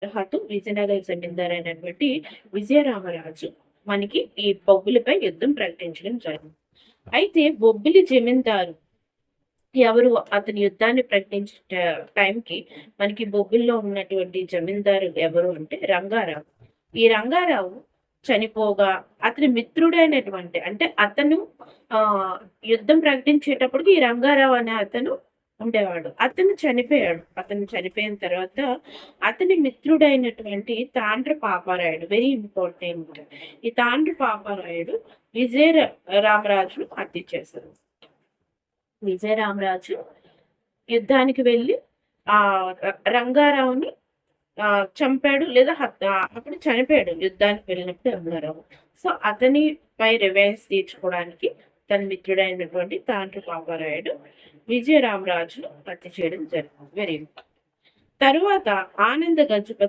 తరహాతో విజయనగర జమీందారు అయినటువంటి విజయరామరాజు మనకి ఈ బొబ్బిలిపై యుద్ధం ప్రకటించడం జరిగింది. అయితే బొబ్బిలి జమీందారు ఎవరు అతని యుద్ధాన్ని ప్రకటించిన టైంకి మనకి బొబ్బిలిలో ఉన్నటువంటి జమీందారు ఎవరు అంటే రంగారావు. ఈ రంగారావు చనిపోగా అతని మిత్రుడైనటువంటి అంటే అతను యుద్ధం ప్రకటించేటప్పటికి ఈ రంగారావు అనే అతను ఉండేవాడు. అతను చనిపోయాడు. అతను చనిపోయిన తర్వాత అతని మిత్రుడైనటువంటి తాండ్ర పాపారాయుడు వెరీ ఇంపార్టెంట్. ఈ తాండ్ర పాపారాయుడు రామరాజును హత్య చేశారు. విజయరామరాజు యుద్ధానికి వెళ్ళి ఆ రంగారావుని చంపాడు లేదా అప్పుడు చనిపోయాడు యుద్ధానికి వెళ్ళినప్పుడు రంగారావు. సో అతని పై రివెంజ్ తీర్చుకోవడానికి తన మిత్రుడైనటువంటి తాండ్ర పాపారాయుడు విజయరామరాజును హత్య చేయడం జరిగింది. వెరీ తరువాత ఆనంద గజపతి